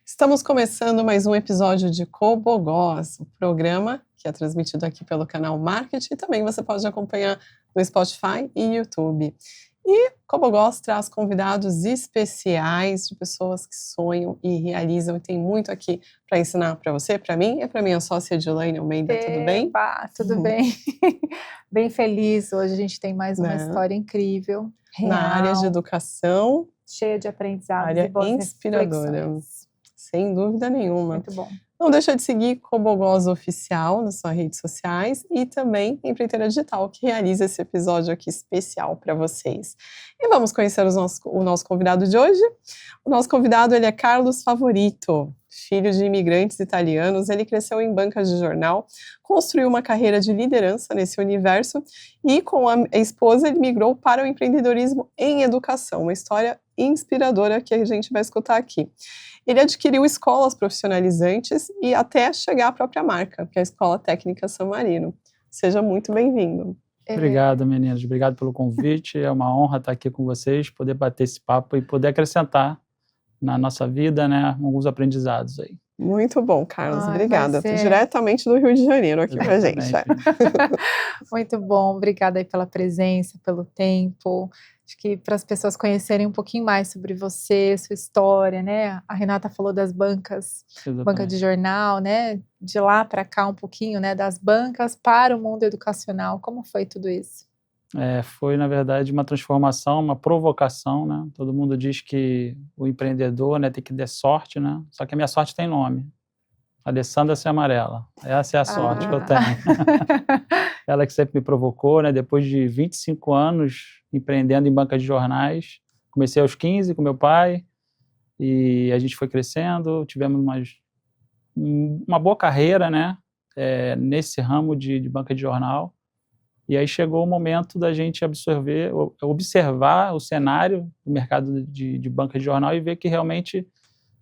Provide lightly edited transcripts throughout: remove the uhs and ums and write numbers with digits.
Estamos começando mais um episódio de Cobogós, o programa que é transmitido aqui pelo canal Marketing e também você pode acompanhar no Spotify e YouTube. E Cobogós traz convidados especiais de pessoas que sonham e realizam e tem muito aqui para ensinar para você, para mim e para minha sócia Edilaine Almeida, tudo bem? Tudo bem. Bem feliz, hoje a gente tem mais uma história incrível, real, na área de educação, cheia de aprendizados área e boas inspiradora. reflexões. Sem dúvida nenhuma. Muito bom. Não deixa de seguir Cobogós Oficial nas suas redes sociais e também Empreiteira Digital, que realiza esse episódio aqui especial para vocês. E vamos conhecer o nosso convidado de hoje. O nosso convidado ele é Carlos Favorito, filho de imigrantes italianos. Ele cresceu em bancas de jornal, construiu uma carreira de liderança nesse universo e com a esposa ele migrou para o empreendedorismo em educação, uma história inspiradora que a gente vai escutar aqui. Ele adquiriu escolas profissionalizantes e até chegar à própria marca, que é a Escola Técnica San Marino. Seja muito bem-vindo. Obrigado, meninas. Obrigado pelo convite. É uma honra estar aqui com vocês, poder bater esse papo e poder acrescentar na nossa vida, né, alguns aprendizados aí. Muito bom, Carlos. Obrigada. Diretamente do Rio de Janeiro aqui pra gente. Muito bom. Obrigada aí pela presença, pelo tempo. Acho que para as pessoas conhecerem um pouquinho mais sobre você, sua história, né? A Renata falou das bancas, banca de jornal, né? De lá para cá um pouquinho, né? Das bancas para o mundo educacional. Como foi tudo isso? Foi, na verdade, uma transformação, uma provocação, né? Todo mundo diz que o empreendedor, né, tem que ter sorte, né? Só que a minha sorte tem nome. Alessandra Se Amarela. Essa é a sorte que eu tenho. Ela que sempre me provocou, né? Depois de 25 anos empreendendo em banca de jornais, comecei aos 15 com meu pai e a gente foi crescendo, tivemos uma boa carreira, né? Nesse ramo de banca de jornal. E aí chegou o momento da gente observar o cenário do mercado de banca de jornal e ver que realmente,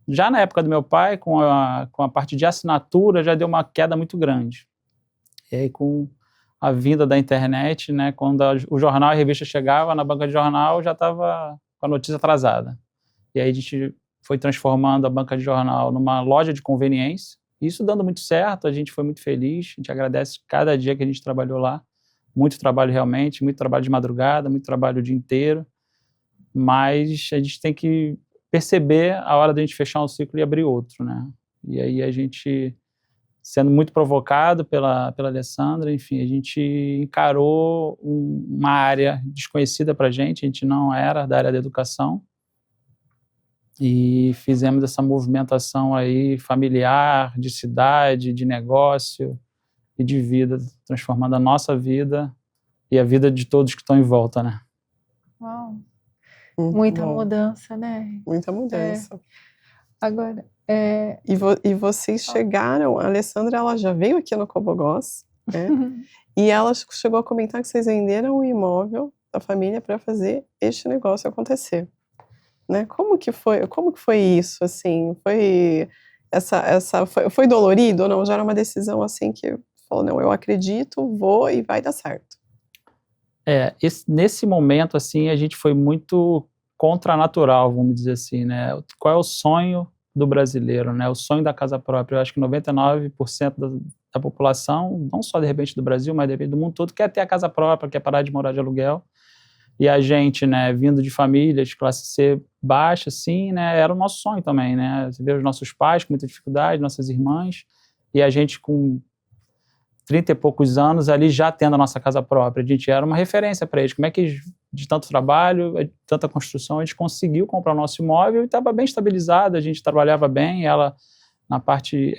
já na época do meu pai, com a parte de assinatura, já deu uma queda muito grande. E aí com a vinda da internet, né, quando o jornal e a revista chegava na banca de jornal, já estava com a notícia atrasada. E aí a gente foi transformando a banca de jornal numa loja de conveniência. Isso dando muito certo, a gente foi muito feliz, a gente agradece cada dia que a gente trabalhou lá. Muito trabalho realmente, muito trabalho de madrugada, muito trabalho o dia inteiro, mas a gente tem que perceber a hora de a gente fechar um ciclo e abrir outro, né? E aí a gente, sendo muito provocado pela Alessandra, enfim, a gente encarou uma área desconhecida para a gente não era da área da educação, e fizemos essa movimentação aí familiar, de cidade, de negócio, e de vida, transformando a nossa vida e a vida de todos que estão em volta, né? Uau! Muita mudança, né? Muita mudança. Agora, E vocês chegaram, a Alessandra, ela já veio aqui no Cobogós, né? E ela chegou a comentar que vocês venderam o imóvel da família para fazer este negócio acontecer, né? Como que foi isso, assim? Foi dolorido ou não? Já era uma decisão assim que falou, não, eu acredito, vou e vai dar certo. Nesse momento, assim, a gente foi muito contranatural, vamos dizer assim, né? Qual é o sonho do brasileiro, né? O sonho da casa própria. Eu acho que 99% da população, não só de repente do Brasil, mas de repente do mundo todo, quer ter a casa própria, quer parar de morar de aluguel. E a gente, né, vindo de famílias de classe C baixa, assim, né, era o nosso sonho também, né? Você vê os nossos pais com muita dificuldade, nossas irmãs, e a gente com 30 e poucos anos ali já tendo a nossa casa própria. A gente era uma referência para eles. Como é que, de tanto trabalho, tanta construção, a gente conseguiu comprar o nosso imóvel e estava bem estabilizado, a gente trabalhava bem, ela na parte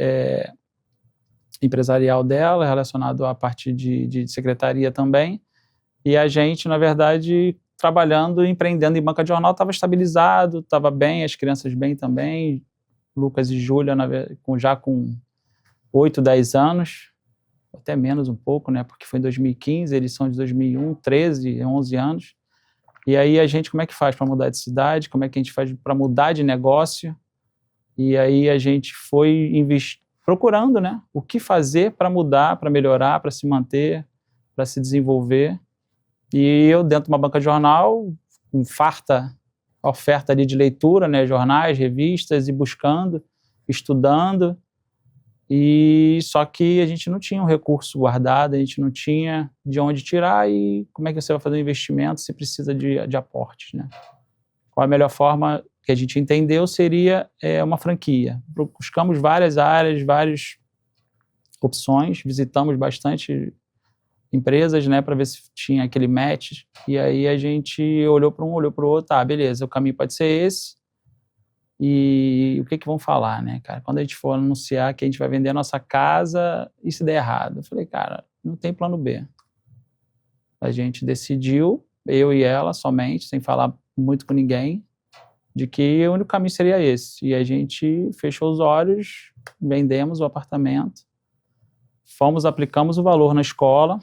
empresarial dela, relacionado à parte de secretaria também, e a gente, na verdade, trabalhando e empreendendo em banca de jornal, estava estabilizado, estava bem, as crianças bem também, Lucas e Júlia já com 8, 10 anos, até menos um pouco, né, porque foi em 2015, eles são de 2001, 13, 11 anos, e aí a gente, como é que faz para mudar de cidade, como é que a gente faz para mudar de negócio, e aí a gente foi procurando, né, o que fazer para mudar, para melhorar, para se manter, para se desenvolver. E eu, dentro de uma banca de jornal, com farta oferta ali de leitura, né, jornais, revistas, e buscando, estudando, e só que a gente não tinha um recurso guardado, a gente não tinha de onde tirar, e como é que você vai fazer um investimento se precisa de aportes, né? Qual a melhor forma que a gente entendeu seria uma franquia. Buscamos várias áreas, várias opções, visitamos bastante empresas, né, para ver se tinha aquele match, e aí a gente olhou para um, olhou para o outro, tá, beleza, o caminho pode ser esse, e o que vão falar, né, cara? Quando a gente for anunciar que a gente vai vender a nossa casa, e se der errado? Eu falei, cara, não tem plano B. A gente decidiu, eu e ela somente, sem falar muito com ninguém, de que o único caminho seria esse, e a gente fechou os olhos, vendemos o apartamento, aplicamos o valor na escola.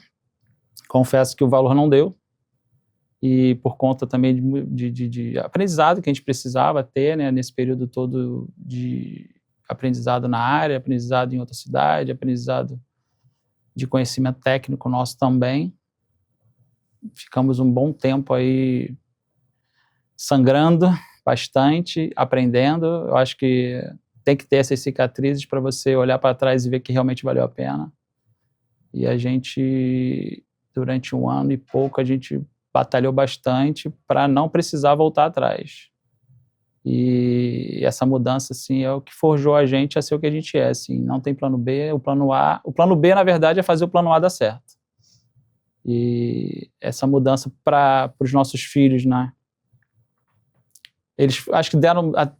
Confesso que o valor não deu, e por conta também de aprendizado que a gente precisava ter, né, nesse período todo de aprendizado na área, aprendizado em outra cidade, aprendizado de conhecimento técnico nosso também. Ficamos um bom tempo aí sangrando bastante, aprendendo. Eu acho que tem que ter essas cicatrizes para você olhar para trás e ver que realmente valeu a pena. E a gente, durante 1 ano e pouco, a gente batalhou bastante para não precisar voltar atrás. E essa mudança, assim, é o que forjou a gente a ser o que a gente é, assim. Não tem plano B, o plano A... O plano B, na verdade, é fazer o plano A dar certo. E essa mudança para os nossos filhos, né? Eles acho que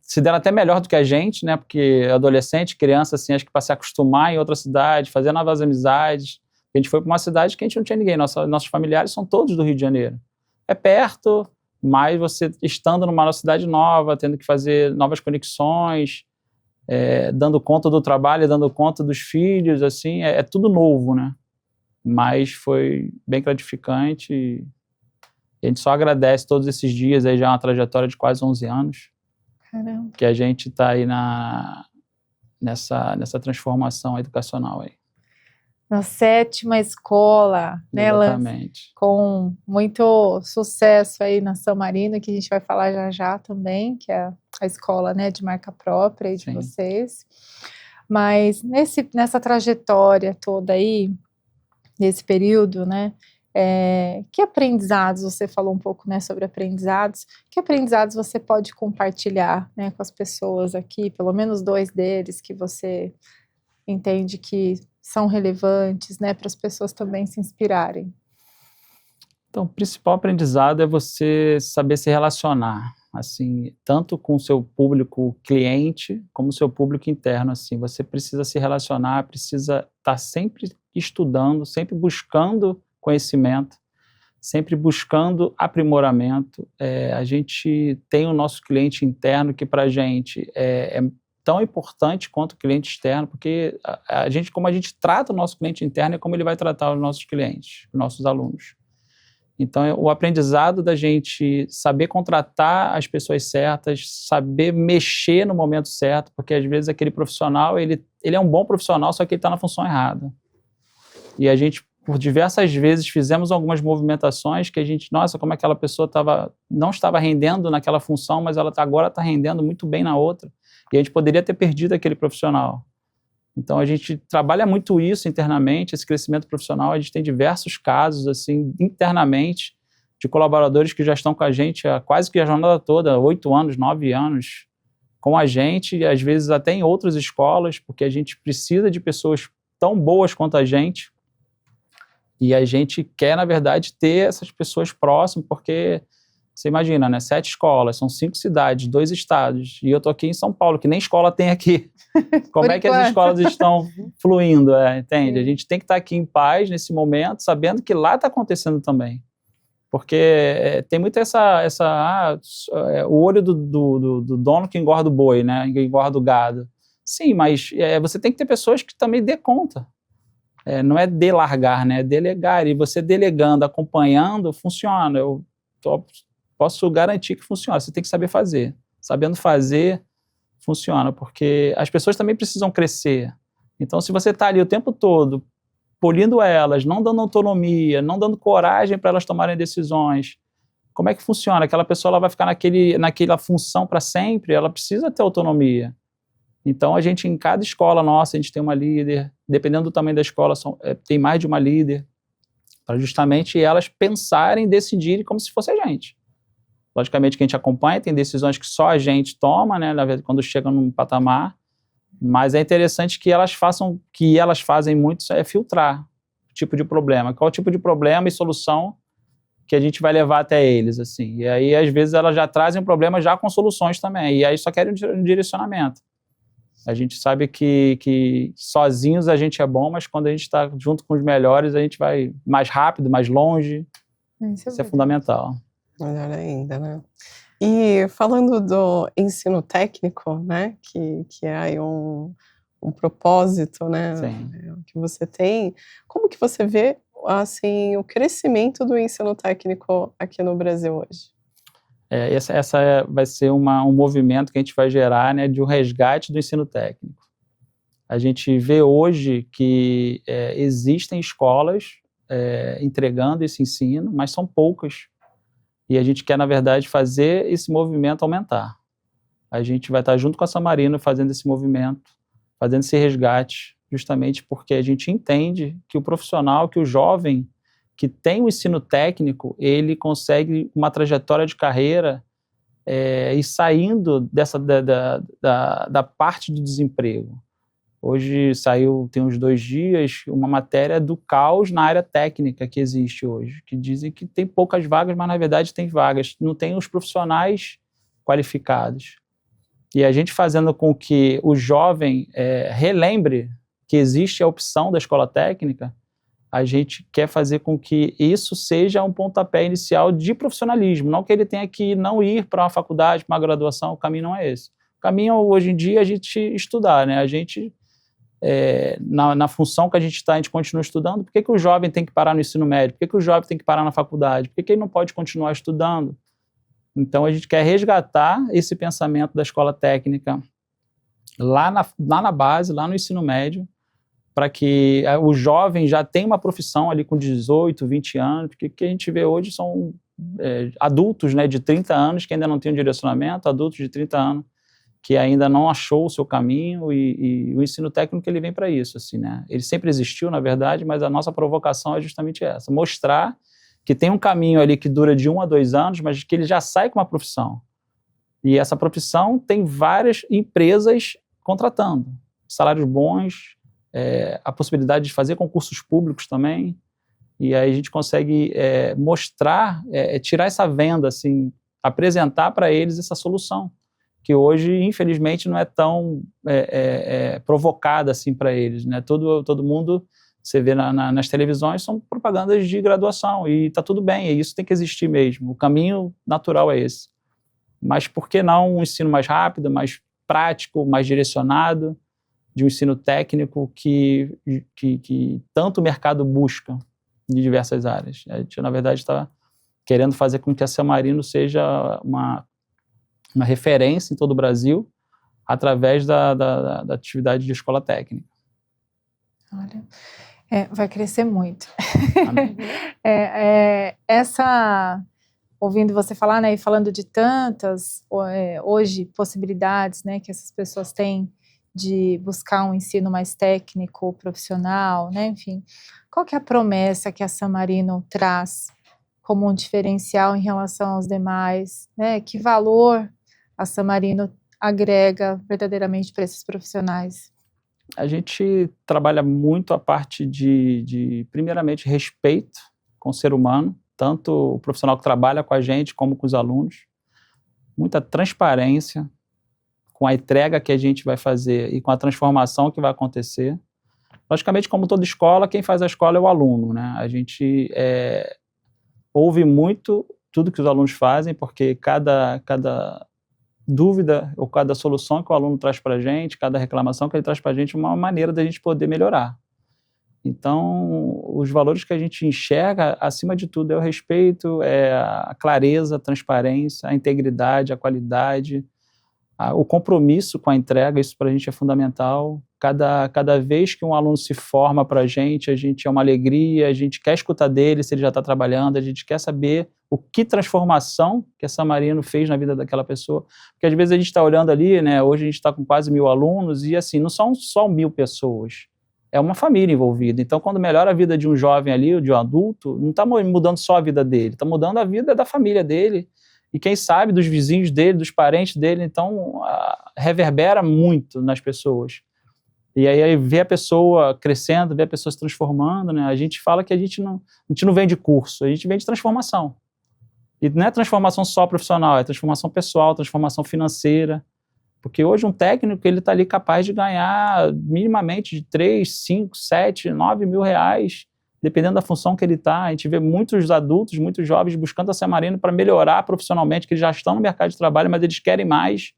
se deram até melhor do que a gente, né? Porque adolescente, criança, assim, acho que para se acostumar em outra cidade, fazer novas amizades. A gente foi para uma cidade que a gente não tinha ninguém. Nossos familiares são todos do Rio de Janeiro. É perto, mas você estando numa cidade nova, tendo que fazer novas conexões, dando conta do trabalho, dando conta dos filhos, assim, é tudo novo, né? Mas foi bem gratificante e a gente só agradece todos esses dias, aí já é uma trajetória de quase 11 anos. Caramba. Que a gente está aí nessa transformação educacional aí. Na 7ª escola, né, Exatamente. com muito sucesso aí na São Marino, que a gente vai falar já também, que é a escola, né, de marca própria aí de vocês. Mas nessa trajetória toda aí, nesse período, né, que aprendizados, você falou um pouco, né, sobre aprendizados, que aprendizados você pode compartilhar, né, com as pessoas aqui, pelo menos 2 deles que você entende que são relevantes, né, para as pessoas também se inspirarem? Então, o principal aprendizado é você saber se relacionar, assim, tanto com o seu público cliente, como o seu público interno, assim. Você precisa se relacionar, precisa estar sempre estudando, sempre buscando conhecimento, sempre buscando aprimoramento. A gente tem o nosso cliente interno, que para a gente é tão importante quanto o cliente externo, porque como a gente trata o nosso cliente interno é como ele vai tratar os nossos clientes, os nossos alunos. Então, o aprendizado da gente saber contratar as pessoas certas, saber mexer no momento certo, porque às vezes aquele profissional, ele é um bom profissional, só que ele está na função errada. E a gente, por diversas vezes, fizemos algumas movimentações que a gente, nossa, como aquela pessoa não estava rendendo naquela função, mas ela agora está rendendo muito bem na outra. E a gente poderia ter perdido aquele profissional. Então, a gente trabalha muito isso internamente, esse crescimento profissional. A gente tem diversos casos, assim, internamente, de colaboradores que já estão com a gente há quase que a jornada toda, 8 anos, 9 anos, com a gente, e às vezes até em outras escolas, porque a gente precisa de pessoas tão boas quanto a gente, e a gente quer, na verdade, ter essas pessoas próximas, porque você imagina, né? 7 escolas, são 5 cidades, 2 estados, e eu tô aqui em São Paulo, que nem escola tem aqui. Como é que as escolas estão fluindo, entende? Sim. A gente tem que estar aqui em paz nesse momento, sabendo que lá está acontecendo também. Porque tem muito o olho do dono que engorda o boi, né? Que engorda o gado. Sim, mas você tem que ter pessoas que também dê conta. Não é delargar, né? É delegar. E você delegando, acompanhando, funciona. Eu posso garantir que funciona. Você tem que saber fazer. Sabendo fazer, funciona. Porque as pessoas também precisam crescer. Então, se você está ali o tempo todo polindo elas, não dando autonomia, não dando coragem para elas tomarem decisões, como é que funciona? Aquela pessoa ela vai ficar naquela função para sempre, ela precisa ter autonomia. Então, a gente, em cada escola nossa, a gente tem uma líder, dependendo do tamanho da escola, tem mais de uma líder, para justamente elas pensarem, decidirem como se fosse a gente. Logicamente que a gente acompanha, tem decisões que só a gente toma, né, na verdade, quando chega num patamar, mas é interessante que elas fazem muito é filtrar o tipo de problema. Qual o tipo de problema e solução que a gente vai levar até eles, assim. E aí, às vezes, elas já trazem um problema já com soluções também, e aí só querem um direcionamento. A gente sabe que sozinhos a gente é bom, mas quando a gente está junto com os melhores, a gente vai mais rápido, mais longe. Isso é fundamental. Melhor ainda, né? E falando do ensino técnico, né, que é aí um propósito, né, que você tem, como que você vê, assim, o crescimento do ensino técnico aqui no Brasil hoje? Essa vai ser um movimento que a gente vai gerar, né, de um resgate do ensino técnico. A gente vê hoje que existem escolas entregando esse ensino, mas são poucas. E a gente quer, na verdade, fazer esse movimento aumentar. A gente vai estar junto com a Samarino fazendo esse movimento, fazendo esse resgate, justamente porque a gente entende que o profissional, que o jovem que tem o ensino técnico, ele consegue uma trajetória de carreira e saindo da parte do desemprego. Hoje saiu, tem uns 2 dias, uma matéria do caos na área técnica que existe hoje, que dizem que tem poucas vagas, mas na verdade tem vagas, não tem os profissionais qualificados. E a gente fazendo com que o jovem relembre que existe a opção da escola técnica, a gente quer fazer com que isso seja um pontapé inicial de profissionalismo, não que ele tenha que não ir para uma faculdade, para uma graduação, o caminho não é esse. O caminho, hoje em dia, é a gente estudar, né? A gente, na função que a gente está, a gente continua estudando. Por que o jovem tem que parar no ensino médio? Por que o jovem tem que parar na faculdade? Por que ele não pode continuar estudando? Então, a gente quer resgatar esse pensamento da escola técnica lá na base, lá no ensino médio, para que o jovem já tenha uma profissão ali com 18, 20 anos, porque o que a gente vê hoje são adultos, né, de 30 anos que ainda não têm um direcionamento, adultos de 30 anos que ainda não achou o seu caminho, e o ensino técnico ele vem para isso, assim, né? Ele sempre existiu, na verdade, mas a nossa provocação é justamente essa, mostrar que tem um caminho ali que dura de 1 a 2 anos, mas que ele já sai com uma profissão. E essa profissão tem várias empresas contratando, salários bons, a possibilidade de fazer concursos públicos também, e aí a gente consegue mostrar, tirar essa venda, assim, apresentar para eles essa solução, que hoje, infelizmente, não é tão provocada assim para eles, né? Todo mundo, você vê nas televisões, são propagandas de graduação, e está tudo bem, e isso tem que existir mesmo, o caminho natural é esse. Mas por que não um ensino mais rápido, mais prático, mais direcionado, de um ensino técnico que tanto o mercado busca de diversas áreas? A gente, na verdade, está querendo fazer com que a Samarino seja uma referência em todo o Brasil através da atividade de escola técnica. Olha, vai crescer muito. Amém. Ouvindo você falar, né, e falando de tantas hoje possibilidades, né, que essas pessoas têm de buscar um ensino mais técnico, profissional, né, enfim, qual que é a promessa que a Samarino traz como um diferencial em relação aos demais, né, que valor a Samarino agrega verdadeiramente para esses profissionais? A gente trabalha muito a parte de primeiramente, respeito com o ser humano, tanto o profissional que trabalha com a gente como com os alunos, muita transparência com a entrega que a gente vai fazer e com a transformação que vai acontecer. Logicamente, como toda escola, quem faz a escola é o aluno, né? A gente ouve muito tudo que os alunos fazem, porque cada dúvida ou cada solução que o aluno traz para a gente, cada reclamação que ele traz para a gente, é uma maneira da gente poder melhorar. Então, os valores que a gente enxerga, acima de tudo, é o respeito, a clareza, a transparência, a integridade, a qualidade, O compromisso com a entrega, isso para a gente é fundamental. Cada vez que um aluno se forma para a gente é uma alegria, a gente quer escutar dele se ele já está trabalhando, a gente quer saber o que transformação que a Samarino fez na vida daquela pessoa. Porque às vezes a gente está olhando ali, né, hoje a gente está com quase 1.000 alunos e assim, não são só 1.000 pessoas, é uma família envolvida. Então quando melhora a vida de um jovem ali, ou de um adulto, não está mudando só a vida dele, está mudando a vida da família dele, e quem sabe dos vizinhos dele, dos parentes dele, então reverbera muito nas pessoas. E aí ver a pessoa crescendo, ver a pessoa se transformando, né? A gente fala que a gente não vende curso, a gente vende transformação. E não é transformação só profissional, é transformação pessoal, transformação financeira. Porque hoje um técnico, ele está ali capaz de ganhar minimamente de 3, 5, 7, 9 mil reais, dependendo da função que ele está. A gente vê muitos adultos, muitos jovens buscando a Samarino para melhorar profissionalmente, que eles já estão no mercado de trabalho, mas eles querem mais.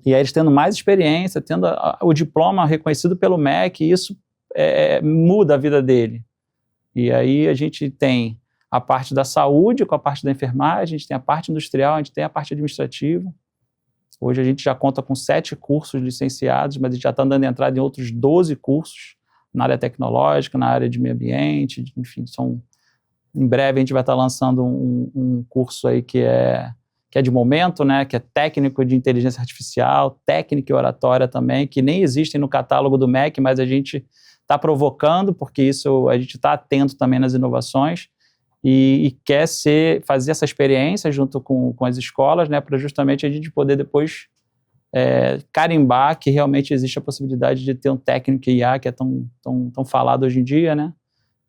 E aí eles tendo mais experiência, tendo o diploma reconhecido pelo MEC, isso muda a vida dele. E aí a gente tem a parte da saúde com a parte da enfermagem, a gente tem a parte industrial, a gente tem a parte administrativa. Hoje a gente já conta com 7 cursos licenciados, mas a gente já está dando entrada em outros 12 cursos, na área tecnológica, na área de meio ambiente, enfim, em breve a gente vai estar lançando um curso aí que é de momento, né, que é técnico de inteligência artificial, técnica e oratória também, que nem existem no catálogo do MEC, mas a gente está provocando, porque isso a gente está atento também nas inovações e quer fazer essa experiência junto com as escolas, né, para justamente a gente poder depois carimbar que realmente existe a possibilidade de ter um técnico IA, que é tão falado hoje em dia, né?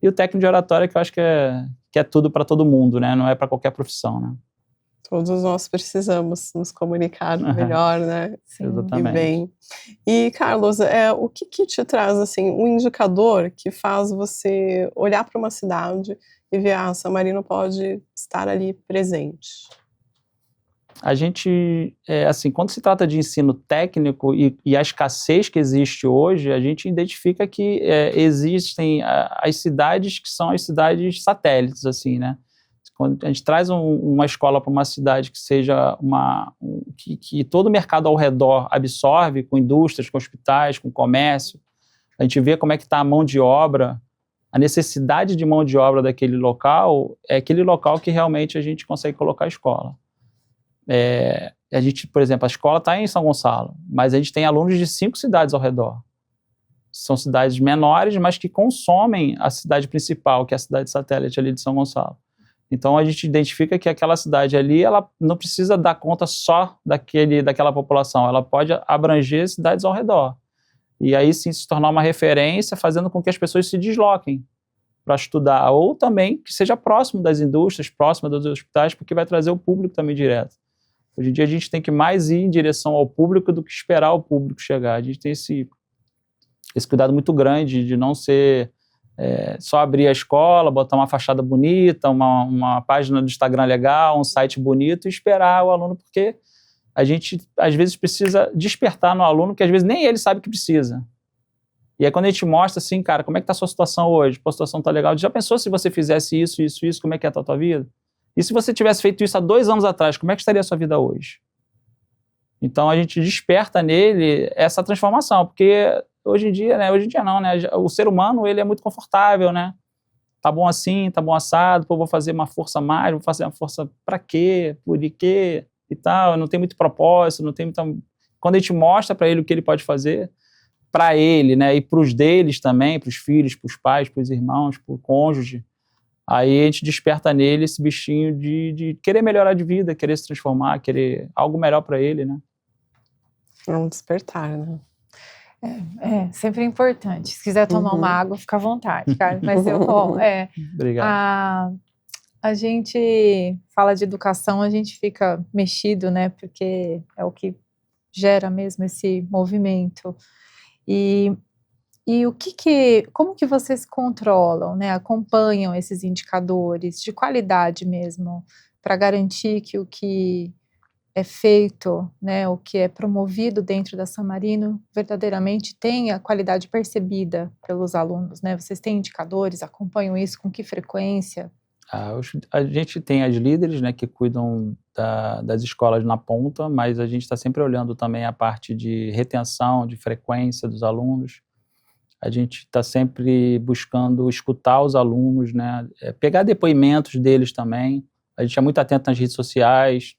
E o técnico de oratória, que eu acho que é tudo para todo mundo, né? Não é para qualquer profissão, né? Todos nós precisamos nos comunicar melhor, né? Sim, exatamente. E bem. E, Carlos, o que te traz, assim, um indicador que faz você olhar para uma cidade e ver, Samarino pode estar ali presente? A gente, assim, quando se trata de ensino técnico e a escassez que existe hoje, a gente identifica que existem as cidades que são as cidades satélites, assim, né? Quando a gente traz uma escola para uma cidade que seja que todo o mercado ao redor absorve, com indústrias, com hospitais, com comércio, a gente vê como é que está a mão de obra, a necessidade de mão de obra daquele local, é aquele local que realmente a gente consegue colocar a escola. A gente, por exemplo, a escola está em São Gonçalo, mas a gente tem alunos de 5 cidades ao redor. São cidades menores, mas que consomem a cidade principal, que é a cidade satélite ali de São Gonçalo. Então a gente identifica que aquela cidade ali, ela não precisa dar conta só daquela população, ela pode abranger cidades ao redor. E aí sim se tornar uma referência, fazendo com que as pessoas se desloquem para estudar, ou também que seja próximo das indústrias, próximo dos hospitais, porque vai trazer o público também direto. Hoje em dia a gente tem que mais ir em direção ao público do que esperar o público chegar. A gente tem esse cuidado muito grande de não ser só abrir a escola, botar uma fachada bonita, uma página do Instagram legal, um site bonito e esperar o aluno, porque a gente às vezes precisa despertar no aluno que às vezes nem ele sabe que precisa. E aí quando a gente mostra assim, cara, como é que está a sua situação hoje? Pô, a situação está legal. Já pensou se você fizesse isso, como é que é a tua vida? E se você tivesse feito isso há 2 anos atrás, como é que estaria a sua vida hoje? Então a gente desperta nele essa transformação, porque hoje em dia não, né? O ser humano, ele é muito confortável, né? Tá bom assim, tá bom assado, pô, vou fazer uma força a mais, vou fazer uma força pra quê? Por quê? E tal, não tem muito propósito, não tem muita... Quando a gente mostra para ele o que ele pode fazer, para ele, né? E pros deles também, pros filhos, pros pais, pros irmãos, pro cônjuge, aí a gente desperta nele esse bichinho de querer melhorar de vida, querer se transformar, querer algo melhor para ele, né? É um despertar, né? Sempre importante. Se quiser tomar uma água, fica à vontade, cara. Mas Obrigado. A gente fala de educação, a gente fica mexido, né? Porque é o que gera mesmo esse movimento. E como que vocês controlam, né? Acompanham esses indicadores de qualidade mesmo, para garantir que o que é feito, né, o que é promovido dentro da Samarino, verdadeiramente tem a qualidade percebida pelos alunos, né? Vocês têm indicadores, acompanham isso, com que frequência? A gente tem as líderes, né, que cuidam das escolas na ponta, mas a gente está sempre olhando também a parte de retenção, de frequência dos alunos. A gente está sempre buscando escutar os alunos, né, pegar depoimentos deles também. A gente é muito atento nas redes sociais,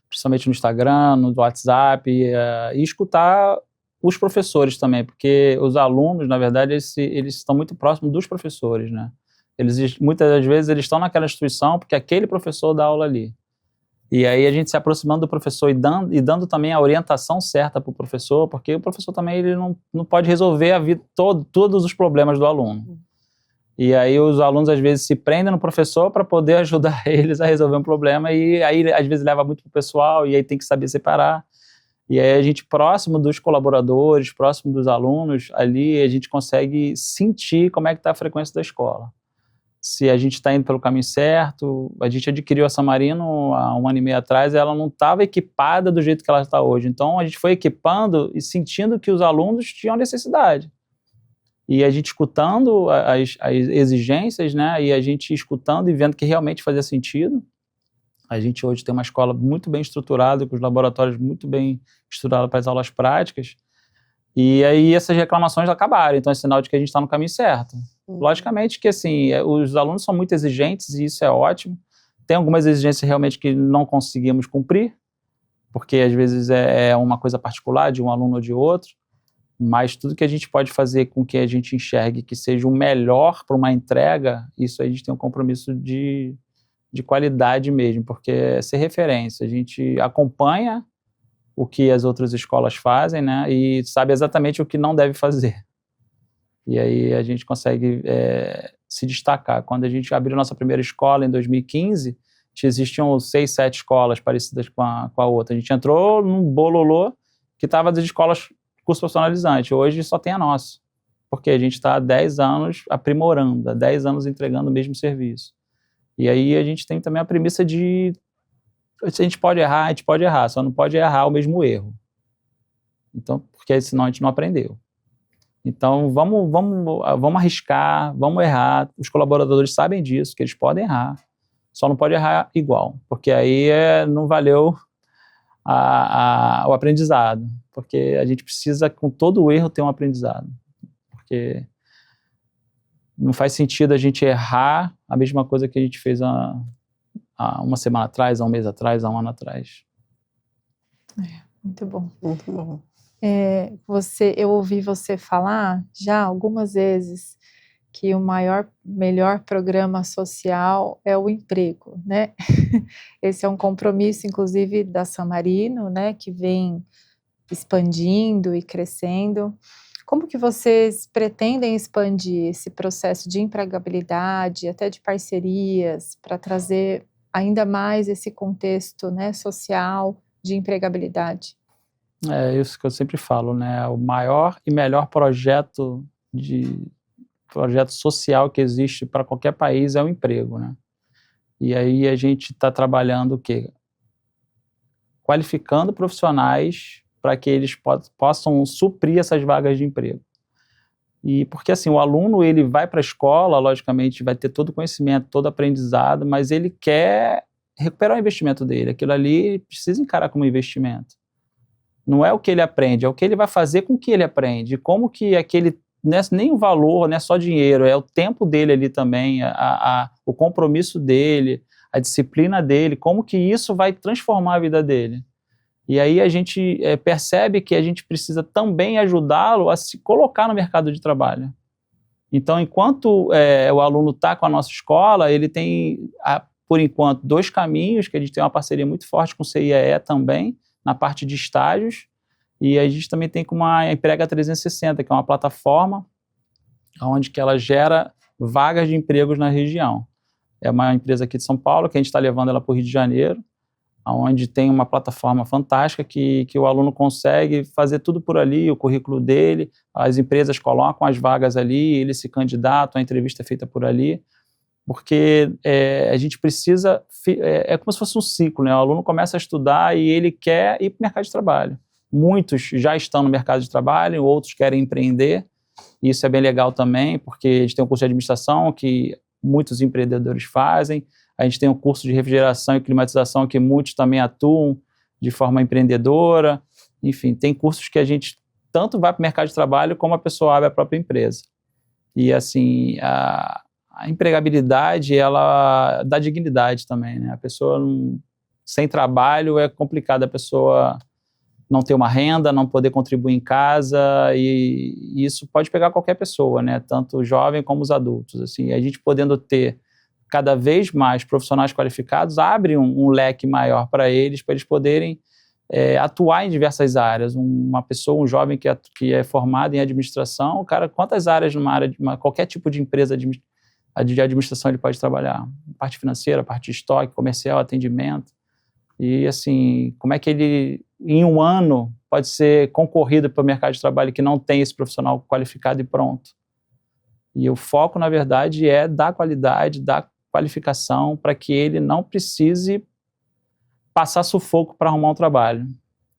principalmente no Instagram, no WhatsApp, e escutar os professores também, porque os alunos, na verdade, eles estão muito próximos dos professores, né? Muitas das vezes eles estão naquela instituição porque aquele professor dá aula ali. E aí a gente se aproximando do professor e dando também a orientação certa para o professor, porque o professor também ele não pode resolver a vida, todos os problemas do aluno. E aí os alunos às vezes se prendem no professor para poder ajudar eles a resolver um problema, e aí às vezes leva muito para o pessoal, e aí tem que saber separar. E aí a gente, próximo dos colaboradores, próximo dos alunos, ali a gente consegue sentir como é que está a frequência da escola. Se a gente está indo pelo caminho certo. A gente adquiriu a San Marino há 1 ano e meio atrás, e ela não estava equipada do jeito que ela está hoje. Então a gente foi equipando e sentindo que os alunos tinham necessidade. E a gente escutando as exigências, né, e a gente escutando e vendo que realmente fazia sentido. A gente hoje tem uma escola muito bem estruturada, com os laboratórios muito bem estruturados para as aulas práticas, e aí essas reclamações acabaram, então é sinal de que a gente está no caminho certo. Logicamente que, assim, os alunos são muito exigentes, e isso é ótimo. Tem algumas exigências realmente que não conseguimos cumprir, porque às vezes é uma coisa particular de um aluno ou de outro, mas tudo que a gente pode fazer com que a gente enxergue que seja o melhor para uma entrega, isso a gente tem um compromisso de qualidade mesmo, porque é ser referência. A gente acompanha o que as outras escolas fazem, né, e sabe exatamente o que não deve fazer. E aí a gente consegue se destacar. Quando a gente abriu nossa primeira escola em 2015, existiam 6, 7 escolas parecidas com a outra. A gente entrou num bololô que estava das escolas curso profissionalizante. Hoje só tem a nossa, porque a gente está há 10 anos aprimorando, há 10 anos entregando o mesmo serviço. E aí a gente tem também a premissa de, se a gente pode errar, só não pode errar o mesmo erro. Então, porque senão a gente não aprendeu. Então, vamos arriscar, vamos errar. Os colaboradores sabem disso, que eles podem errar, só não pode errar igual, porque aí não valeu o aprendizado, porque a gente precisa, com todo o erro, ter um aprendizado, porque não faz sentido a gente errar a mesma coisa que a gente fez há 1 semana atrás, há 1 mês atrás, há 1 ano atrás. Muito bom. Muito bom. Eu ouvi você falar já algumas vezes que o melhor programa social é o emprego, né? Esse é um compromisso, inclusive, da San Marino, né, que vem expandindo e crescendo. Como que vocês pretendem expandir esse processo de empregabilidade, até de parcerias, para trazer ainda mais esse contexto, né, social de empregabilidade? É isso que eu sempre falo, né? O maior e melhor projeto social que existe para qualquer país é o emprego, né? E aí a gente está trabalhando o quê? Qualificando profissionais para que eles possam suprir essas vagas de emprego. E porque assim, o aluno ele vai para a escola, logicamente vai ter todo o conhecimento, todo o aprendizado, mas ele quer recuperar o investimento dele. Aquilo ali ele precisa encarar como investimento. Não é o que ele aprende, é o que ele vai fazer com o que ele aprende. Como que aquele, não é nem o valor, não é só dinheiro, é o tempo dele ali também, o compromisso dele, a disciplina dele, como que isso vai transformar a vida dele. E aí a gente percebe que a gente precisa também ajudá-lo a se colocar no mercado de trabalho. Então, enquanto o aluno está com a nossa escola, ele tem, por enquanto, 2 caminhos, que a gente tem uma parceria muito forte com o CIEE também, na parte de estágios, e a gente também tem com uma Emprega 360, que é uma plataforma onde que ela gera vagas de empregos na região. É uma empresa aqui de São Paulo, que a gente está levando ela para o Rio de Janeiro, onde tem uma plataforma fantástica que o aluno consegue fazer tudo por ali, o currículo dele, as empresas colocam as vagas ali, ele se candidata, a entrevista é feita por ali, porque a gente precisa, é como se fosse um ciclo, né? O aluno começa a estudar e ele quer ir para o mercado de trabalho. Muitos já estão no mercado de trabalho, outros querem empreender, e isso é bem legal também, porque a gente tem um curso de administração que muitos empreendedores fazem. A gente tem um curso de refrigeração e climatização que muitos também atuam de forma empreendedora. Enfim, tem cursos que a gente tanto vai para o mercado de trabalho como a pessoa abre a própria empresa. E, assim, a empregabilidade, ela dá dignidade também, né? A pessoa sem trabalho é complicado a pessoa não ter uma renda, não poder contribuir em casa, e isso pode pegar qualquer pessoa, né? Tanto o jovem como os adultos. Assim, a gente podendo ter cada vez mais profissionais qualificados, abre um leque maior para eles poderem atuar em diversas áreas. Uma pessoa, um jovem que é formado em administração, cara, quantas áreas qualquer tipo de empresa de administração ele pode trabalhar? Parte financeira, parte de estoque, comercial, atendimento. E, assim, como é que ele, em um ano, pode ser concorrido para o mercado de trabalho que não tem esse profissional qualificado e pronto? E o foco, na verdade, é dar qualidade, dar qualificação para que ele não precise passar sufoco para arrumar um trabalho.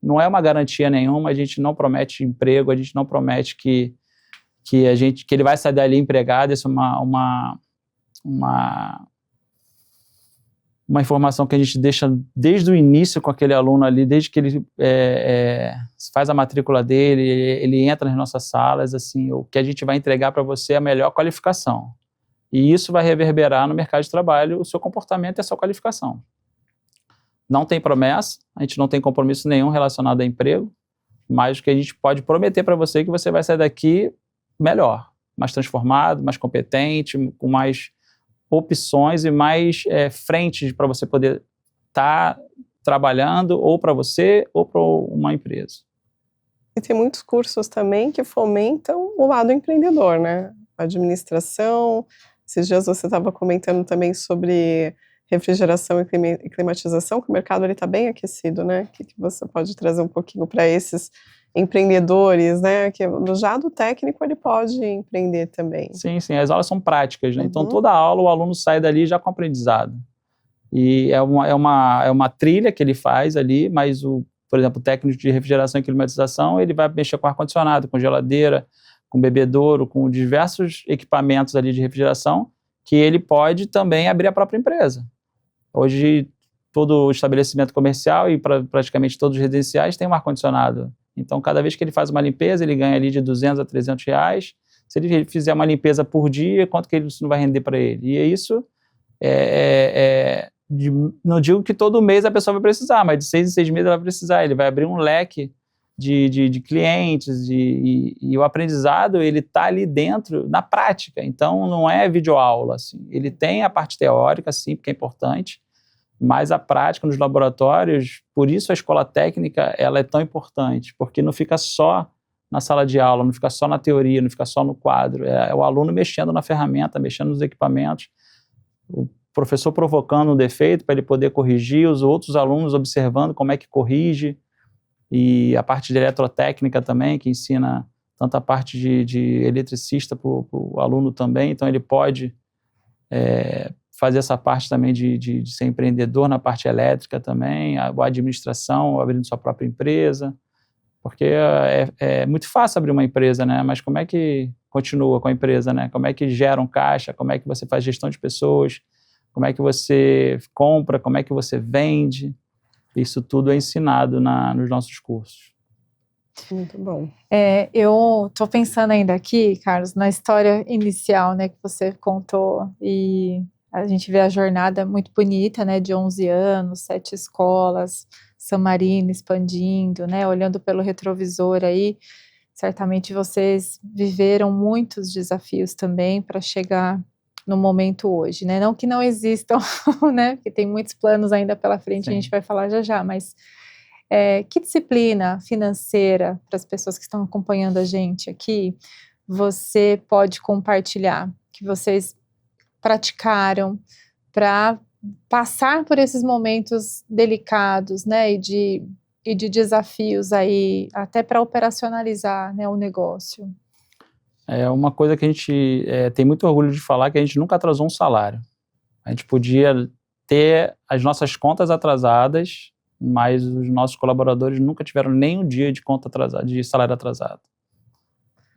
Não é uma garantia nenhuma, a gente não promete emprego, a gente não promete que ele vai sair dali empregado. Isso é uma informação que a gente deixa desde o início com aquele aluno ali, desde que ele faz a matrícula dele, ele entra nas nossas salas, assim, o que a gente vai entregar para você é a melhor qualificação. E isso vai reverberar no mercado de trabalho o seu comportamento e a sua qualificação. Não tem promessa, a gente não tem compromisso nenhum relacionado a emprego, mas o que a gente pode prometer para você é que você vai sair daqui melhor, mais transformado, mais competente, com mais opções e mais frentes para você poder estar trabalhando ou para você ou para uma empresa. E tem muitos cursos também que fomentam o lado empreendedor, né? Administração. Esses dias você estava comentando também sobre refrigeração e climatização, que o mercado está bem aquecido, né? O que você pode trazer um pouquinho para esses empreendedores, né? Que já do técnico ele pode empreender também. Sim, as aulas são práticas, né? Então toda aula o aluno sai dali já com aprendizado. E é uma trilha que ele faz ali, mas por exemplo, o técnico de refrigeração e climatização, ele vai mexer com ar-condicionado, com geladeira, com bebedouro, com diversos equipamentos ali de refrigeração, que ele pode também abrir a própria empresa. Hoje, todo o estabelecimento comercial e praticamente todos os residenciais tem um ar-condicionado. Então, cada vez que ele faz uma limpeza, ele ganha ali de R$200 a R$300. Se ele fizer uma limpeza por dia, quanto que isso não vai render para ele? E isso, não digo que todo mês a pessoa vai precisar, mas de 6 em 6 meses ela vai precisar. Ele vai abrir um leque de clientes e o aprendizado, ele está ali dentro, na prática. Então, não é videoaula, assim. Ele tem a parte teórica, sim, porque é importante, mas a prática nos laboratórios, por isso a escola técnica, ela é tão importante, porque não fica só na sala de aula, não fica só na teoria, não fica só no quadro. É o aluno mexendo na ferramenta, mexendo nos equipamentos, o professor provocando um defeito para ele poder corrigir, os outros alunos observando como é que corrige, e a parte de eletrotécnica também, que ensina tanto a parte de eletricista para o aluno também, então ele pode fazer essa parte também de ser empreendedor na parte elétrica também, a administração, abrindo sua própria empresa, porque é muito fácil abrir uma empresa, né? Mas como é que continua com a empresa, né? Como é que gera um caixa, como é que você faz gestão de pessoas, como é que você compra, como é que você vende. Isso tudo é ensinado nos nossos cursos. Muito bom. Eu estou pensando ainda aqui, Carlos, na história inicial, né, que você contou, e a gente vê a jornada muito bonita, né, de 11 anos, 7 escolas, San Marino expandindo, né, olhando pelo retrovisor aí, certamente vocês viveram muitos desafios também para chegar no momento hoje, né? Não que não existam, né? Porque tem muitos planos ainda pela frente, sim. A gente vai falar já, mas que disciplina financeira, para as pessoas que estão acompanhando a gente aqui, você pode compartilhar, que vocês praticaram para passar por esses momentos delicados, né? E de desafios aí, até para operacionalizar, né, o negócio? É uma coisa que a gente tem muito orgulho de falar, que a gente nunca atrasou um salário. A gente podia ter as nossas contas atrasadas, mas os nossos colaboradores nunca tiveram nem um dia de conta atrasada, de salário atrasado.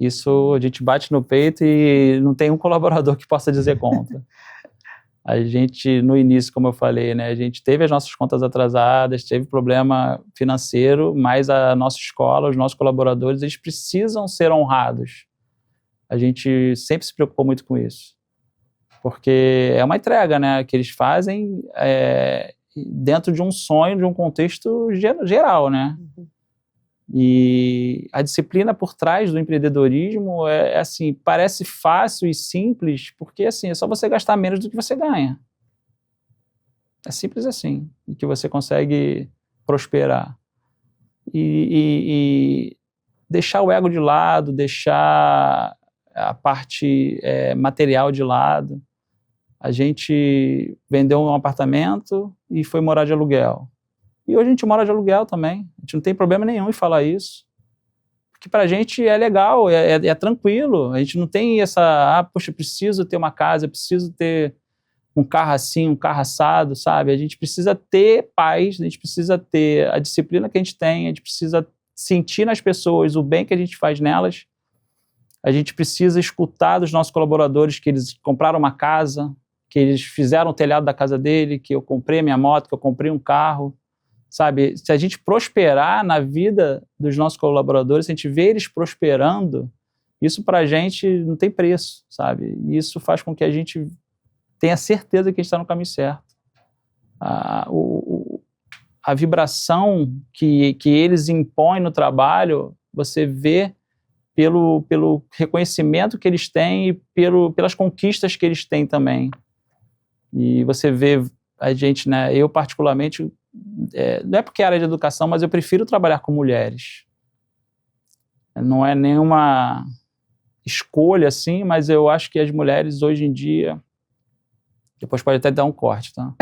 Isso a gente bate no peito e não tem um colaborador que possa dizer contra. A gente, no início, como eu falei, né, a gente teve as nossas contas atrasadas, teve problema financeiro, mas a nossa escola, os nossos colaboradores, eles precisam ser honrados. A gente sempre se preocupou muito com isso. Porque é uma entrega, né, que eles fazem dentro de um sonho, de um contexto geral, né? E a disciplina por trás do empreendedorismo assim, parece fácil e simples, porque assim, é só você gastar menos do que você ganha. É simples assim, e que você consegue prosperar. E deixar o ego de lado, deixar a parte material de lado. A gente vendeu um apartamento e foi morar de aluguel. E hoje a gente mora de aluguel também. A gente não tem problema nenhum em falar isso. Porque pra gente é legal, é tranquilo. A gente não tem essa, poxa, preciso ter uma casa, preciso ter um carro assim, um carro assado, sabe? A gente precisa ter paz, a gente precisa ter a disciplina que a gente tem, a gente precisa sentir nas pessoas o bem que a gente faz nelas. A gente precisa escutar dos nossos colaboradores que eles compraram uma casa, que eles fizeram o telhado da casa dele, que eu comprei a minha moto, que eu comprei um carro. Sabe, se a gente prosperar na vida dos nossos colaboradores, se a gente vê eles prosperando, isso para a gente não tem preço, sabe? E isso faz com que a gente tenha certeza que a gente está no caminho certo. A vibração que eles impõem no trabalho, você vê pelo reconhecimento que eles têm e pelas conquistas que eles têm também. E você vê a gente, né, eu particularmente, não é porque é área de educação, mas eu prefiro trabalhar com mulheres. Não é nenhuma escolha, assim, mas eu acho que as mulheres, hoje em dia... Depois pode até dar um corte, tá?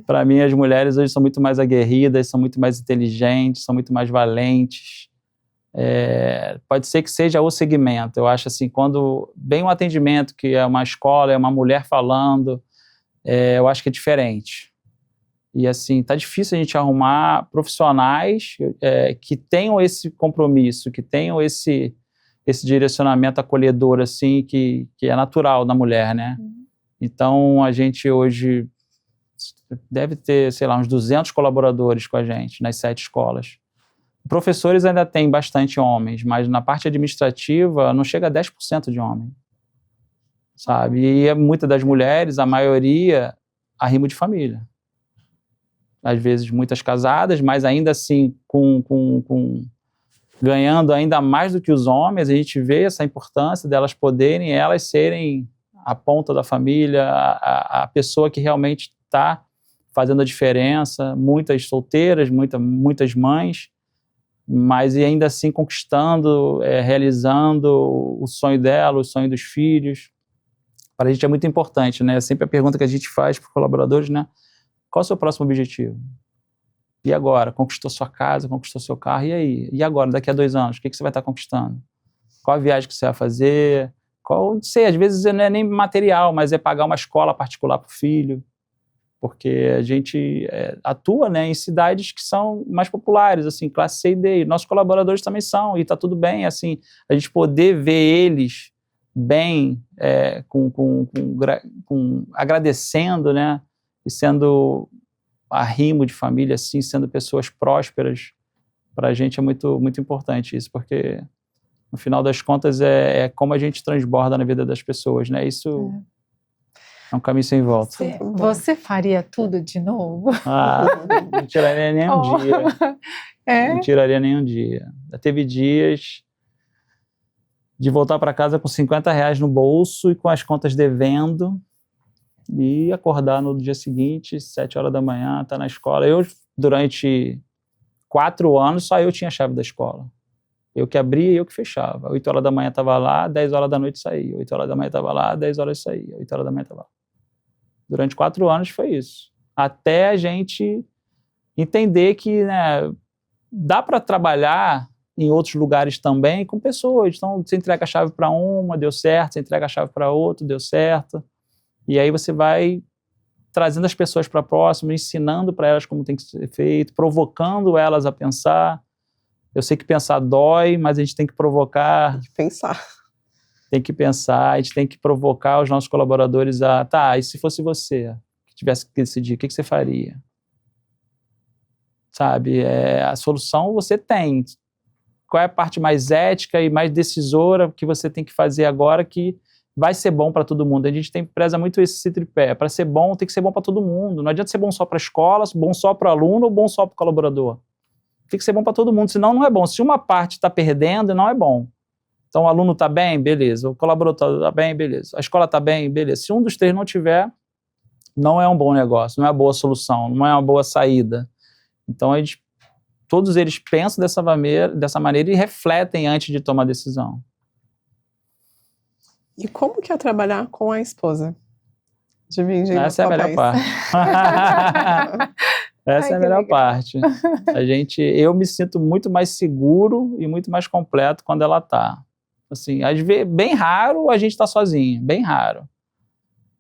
Para mim, as mulheres hoje são muito mais aguerridas, são muito mais inteligentes, são muito mais valentes. Pode ser que seja o segmento. Eu acho assim, quando vem um atendimento que é uma escola, é uma mulher falando, eu acho que é diferente. E assim, tá difícil a gente arrumar profissionais que tenham esse compromisso, que tenham esse direcionamento acolhedor, assim, que é natural na mulher, né? Então, a gente hoje deve ter, sei lá, uns 200 colaboradores com a gente nas 7 escolas. Professores ainda tem bastante homens, mas na parte administrativa não chega a 10% de homem, sabe? E muitas das mulheres, a maioria, arrimo de família. Às vezes muitas casadas, mas ainda assim ganhando ainda mais do que os homens. A gente vê essa importância delas poderem, elas serem a ponta da família, a pessoa que realmente está fazendo a diferença. Muitas solteiras, muitas mães, mas ainda assim conquistando, realizando o sonho dela, o sonho dos filhos. Para a gente é muito importante, né? Sempre a pergunta que a gente faz para os colaboradores, né? Qual é o seu próximo objetivo? E agora? Conquistou sua casa, conquistou seu carro, e aí? E agora, daqui a 2 anos, o que você vai estar conquistando? Qual a viagem que você vai fazer? Não sei, às vezes não é nem material, mas é pagar uma escola particular para o filho, porque a gente atua, né, em cidades que são mais populares, assim, classe C e D, e nossos colaboradores também são, e está tudo bem, assim, a gente poder ver eles bem, agradecendo, né, e sendo arrimo de família, assim, sendo pessoas prósperas, para a gente é muito, muito importante isso, porque no final das contas é como a gente transborda na vida das pessoas, né? Isso é um caminho sem volta. Você faria tudo de novo? Não tiraria nem um dia. Não tiraria nem um dia. Já teve dias de voltar para casa com R$50 no bolso e com as contas devendo, e acordar no dia seguinte, 7 horas da manhã, estar na escola. Eu, durante 4 anos, só eu tinha a chave da escola. Eu que abria e eu que fechava. 8 horas da manhã estava lá, 10 horas da noite saía. 8 horas da manhã estava lá, 10 horas saía. 8 horas da manhã estava lá. Durante 4 anos foi isso. Até a gente entender que, né, dá para trabalhar em outros lugares também com pessoas. Então, você entrega a chave para uma, deu certo. Você entrega a chave para outra, deu certo. E aí você vai trazendo as pessoas para próximo, ensinando para elas como tem que ser feito, provocando elas a pensar. Eu sei que pensar dói, mas a gente tem que provocar. Tem que pensar, a gente tem que provocar os nossos colaboradores a... Tá, e se fosse você que tivesse que decidir, o que você faria? Sabe, a solução você tem. Qual é a parte mais ética e mais decisora que você tem que fazer agora que vai ser bom para todo mundo? A gente preza muito esse tripé. Para ser bom, tem que ser bom para todo mundo. Não adianta ser bom só para a escola, bom só para o aluno ou bom só para o colaborador. Tem que ser bom para todo mundo, senão não é bom. Se uma parte está perdendo, não é bom. Então, o aluno está bem, beleza. O colaborador está bem, beleza. A escola está bem, beleza. Se um dos três não tiver, não é um bom negócio, não é uma boa solução, não é uma boa saída. Então, todos eles pensam dessa maneira e refletem antes de tomar decisão. E como que é trabalhar com a esposa? Dividindo Essa é a melhor parte. Essa é a melhor parte. Eu me sinto muito mais seguro e muito mais completo quando ela está. Assim, às vezes, bem raro a gente está sozinho, bem raro.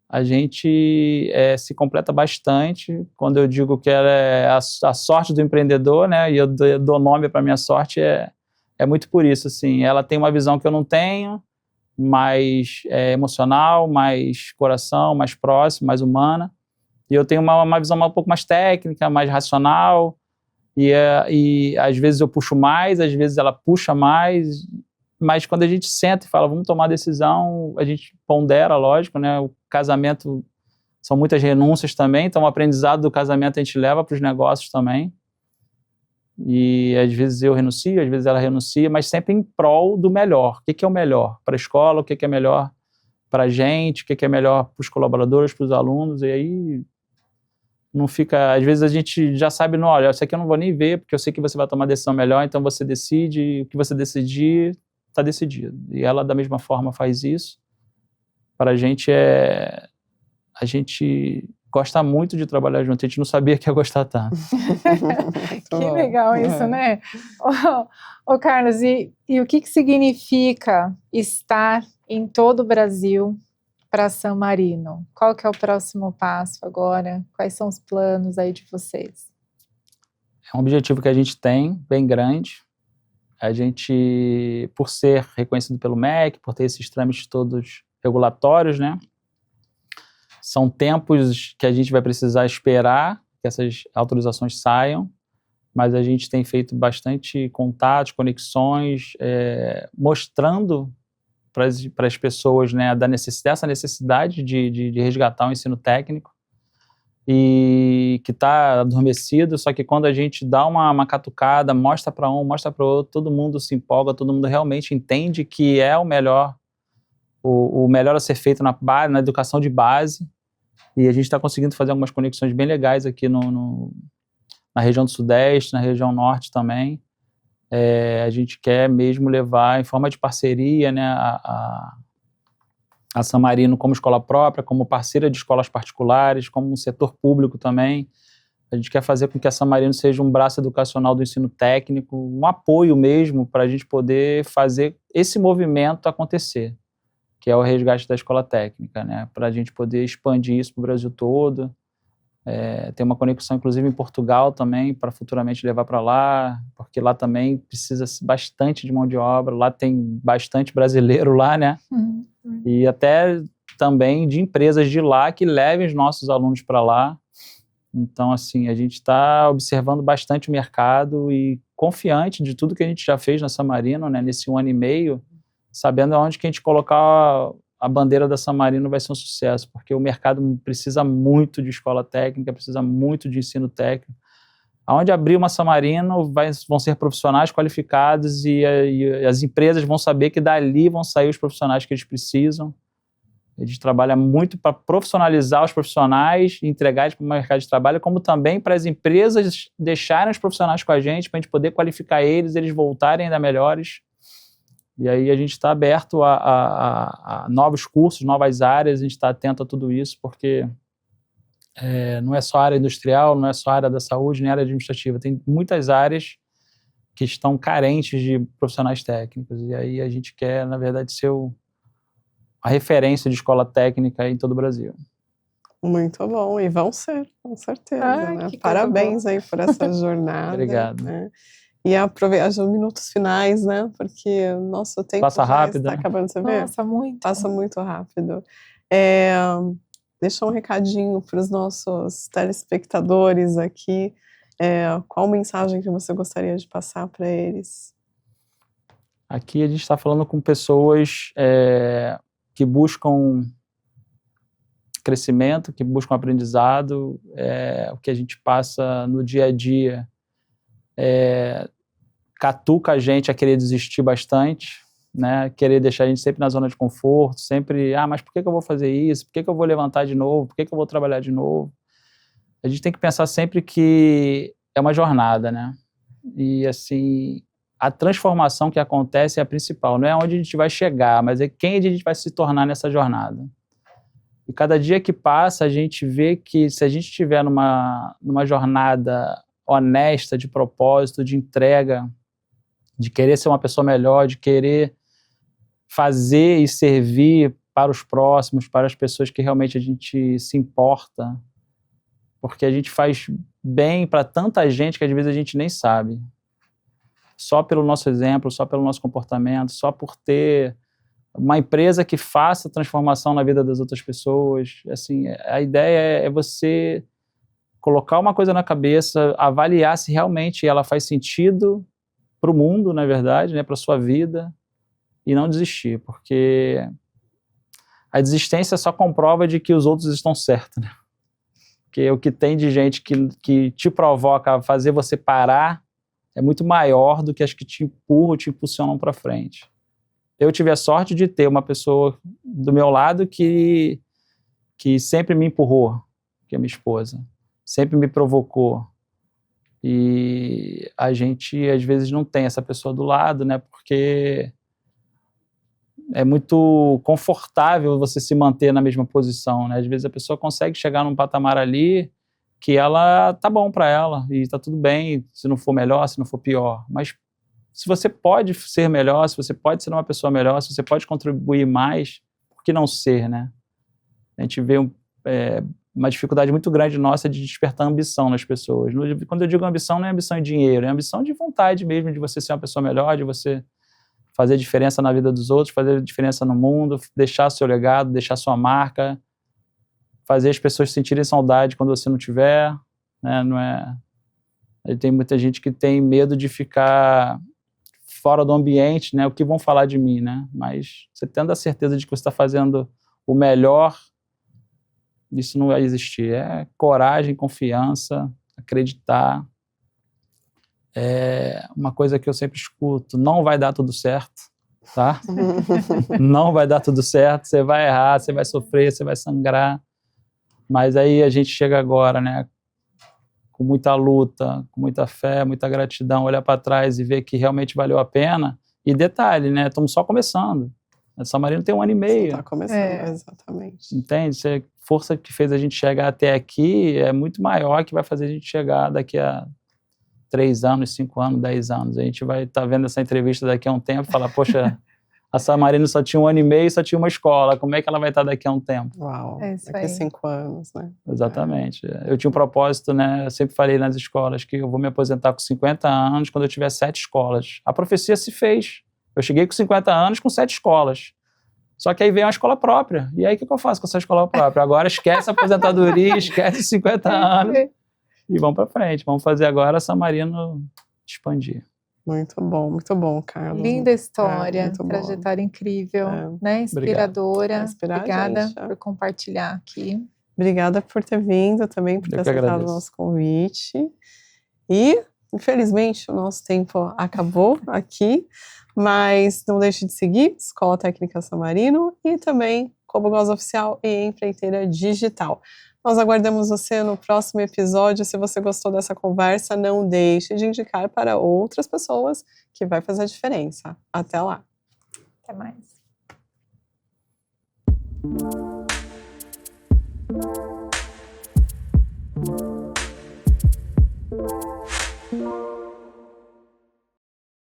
A gente se completa bastante. Quando eu digo que ela é a sorte do empreendedor, né, e eu dou nome para minha sorte, é muito por isso. Assim, ela tem uma visão que eu não tenho, mais emocional, mais coração, mais próximo, mais humana. E eu tenho uma visão um pouco mais técnica, mais racional. E às vezes eu puxo mais, às vezes ela puxa mais. Mas quando a gente senta e fala, vamos tomar decisão, a gente pondera, lógico, né? O casamento são muitas renúncias também, então o aprendizado do casamento a gente leva para os negócios também. E às vezes eu renuncio, às vezes ela renuncia, mas sempre em prol do melhor. O que é o melhor para a escola, o que é melhor para a gente, o que é melhor para os colaboradores, para os alunos, e aí não fica... Às vezes a gente já sabe, não, olha, isso aqui eu não vou nem ver, porque eu sei que você vai tomar decisão melhor, então você decide, o que você decidir está decidido. E ela, da mesma forma, faz isso. Para a gente, a gente gosta muito de trabalhar junto. A gente não sabia que ia gostar tanto. Que legal isso, né? Ô Carlos, e o que significa estar em todo o Brasil para San Marino? Qual que é o próximo passo agora? Quais são os planos aí de vocês? É um objetivo que a gente tem, bem grande. A gente, por ser reconhecido pelo MEC, por ter esses trâmites todos regulatórios, né? São tempos que a gente vai precisar esperar que essas autorizações saiam, mas a gente tem feito bastante contatos, conexões, mostrando para as pessoas, né, dessa necessidade de resgatar o ensino técnico, e que está adormecido, só que quando a gente dá uma catucada, mostra para um, mostra para o outro, todo mundo se empolga, todo mundo realmente entende que é o melhor a ser feito na educação de base, e a gente está conseguindo fazer algumas conexões bem legais aqui na região do Sudeste, na região Norte também. A gente quer mesmo levar em forma de parceria, né, a San Marino como escola própria, como parceira de escolas particulares, como um setor público também. A gente quer fazer com que a San Marino seja um braço educacional do ensino técnico, um apoio mesmo para a gente poder fazer esse movimento acontecer, que é o resgate da escola técnica, né? Para a gente poder expandir isso para o Brasil todo. Tem uma conexão, inclusive, em Portugal também, para futuramente levar para lá, porque lá também precisa bastante de mão de obra, lá tem bastante brasileiro lá, né? E até também de empresas de lá que levem os nossos alunos para lá. Então, assim, a gente está observando bastante o mercado e confiante de tudo que a gente já fez na San Marino, né, nesse 1 ano e meio, sabendo aonde que a gente colocar a bandeira da San Marino vai ser um sucesso, porque o mercado precisa muito de escola técnica, precisa muito de ensino técnico. Aonde abrir uma San Marino vão ser profissionais qualificados e as empresas vão saber que dali vão sair os profissionais que eles precisam. A gente trabalha muito para profissionalizar os profissionais e entregar eles para o mercado de trabalho, como também para as empresas deixarem os profissionais com a gente, para a gente poder qualificar eles voltarem ainda melhores. E aí a gente está aberto a novos cursos, novas áreas, a gente está atento a tudo isso, porque não é só a área industrial, não é só a área da saúde, nem a área administrativa. Tem muitas áreas que estão carentes de profissionais técnicos. E aí a gente quer, na verdade, ser a referência de escola técnica em todo o Brasil. Muito bom, e vão ser, com certeza. Né? Que Parabéns aí por essa jornada. Obrigado. Né? E aproveitar os minutos finais, né? Porque nosso tempo Passa já rápido, está né? acabando, você vê? Nossa, muito. Passa muito rápido. Deixa um recadinho para os nossos telespectadores aqui. Qual mensagem que você gostaria de passar para eles? Aqui a gente está falando com pessoas que buscam crescimento, que buscam aprendizado, o que a gente passa no dia a dia catuca a gente a querer desistir bastante, né? Querer deixar a gente sempre na zona de conforto, sempre, mas por que eu vou fazer isso? Por que eu vou levantar de novo? Por que eu vou trabalhar de novo? A gente tem que pensar sempre que é uma jornada, né? E, assim, a transformação que acontece é a principal. Não é onde a gente vai chegar, mas é quem a gente vai se tornar nessa jornada. E cada dia que passa, a gente vê que se a gente estiver numa jornada honesta, de propósito, de entrega, de querer ser uma pessoa melhor, de querer fazer e servir para os próximos, para as pessoas que realmente a gente se importa, porque a gente faz bem para tanta gente que às vezes a gente nem sabe. Só pelo nosso exemplo, só pelo nosso comportamento, só por ter uma empresa que faça transformação na vida das outras pessoas. Assim, a ideia é você colocar uma coisa na cabeça, avaliar se realmente ela faz sentido para o mundo, na verdade, né, para a sua vida, e não desistir, porque a desistência só comprova de que os outros estão certos, né? Porque o que tem de gente que te provoca a fazer você parar é muito maior do que as que te empurram, te impulsionam para frente. Eu tive a sorte de ter uma pessoa do meu lado que sempre me empurrou, que é minha esposa, sempre me provocou. E a gente, às vezes, não tem essa pessoa do lado, né? Porque é muito confortável você se manter na mesma posição, né? Às vezes a pessoa consegue chegar num patamar ali que ela tá bom para ela e tá tudo bem, se não for melhor, se não for pior. Mas se você pode ser melhor, se você pode ser uma pessoa melhor, se você pode contribuir mais, por que não ser, né? A gente vê uma dificuldade muito grande nossa de despertar ambição nas pessoas. Quando eu digo ambição, não é ambição em dinheiro, é ambição de vontade mesmo, de você ser uma pessoa melhor, de você fazer diferença na vida dos outros, fazer diferença no mundo, deixar seu legado, deixar sua marca, fazer as pessoas sentirem saudade quando você não tiver, né? Não é... Tem muita gente que tem medo de ficar fora do ambiente, né? O que vão falar de mim, né? Mas você tendo a certeza de que você está fazendo o melhor, isso não vai existir. É coragem, confiança, acreditar. É uma coisa que eu sempre escuto: não vai dar tudo certo, tá? Não vai dar tudo certo, você vai errar, você vai sofrer, você vai sangrar. Mas aí a gente chega agora, né? Com muita luta, com muita fé, muita gratidão, olhar para trás e ver que realmente valeu a pena. E detalhe, né? Estamos só começando. A San Marino tem 1 ano e meio. Está começando, exatamente. Entende? A força que fez a gente chegar até aqui é muito maior que vai fazer a gente chegar daqui a 3 anos, 5 anos, 10 anos. A gente vai estar vendo essa entrevista daqui a um tempo e falar, poxa, a San Marino só tinha 1 ano e meio, só tinha uma escola. Como é que ela vai estar daqui a um tempo? Uau, daqui a 5 anos, né? Exatamente. Eu tinha um propósito, né? Eu sempre falei nas escolas que eu vou me aposentar com 50 anos quando eu tiver 7 escolas. A profecia se fez. Eu cheguei com 50 anos com 7 escolas. Só que aí veio uma escola própria. E aí o que eu faço com essa escola própria? Agora esquece a aposentadoria, esquece 50 anos e vamos para frente. Vamos fazer agora a San Marino expandir. Muito bom, Carlos. Linda história, trajetória incrível, né? Inspiradora. Obrigada por compartilhar aqui. Obrigada por ter vindo também, por ter aceitado o nosso convite. E, infelizmente, o nosso tempo acabou aqui, mas não deixe de seguir Escola Técnica San Marino e também Cobogoz Oficial e Empreiteira Digital. Nós aguardamos você no próximo episódio. Se você gostou dessa conversa, não deixe de indicar para outras pessoas, que vai fazer a diferença. Até lá. Até mais.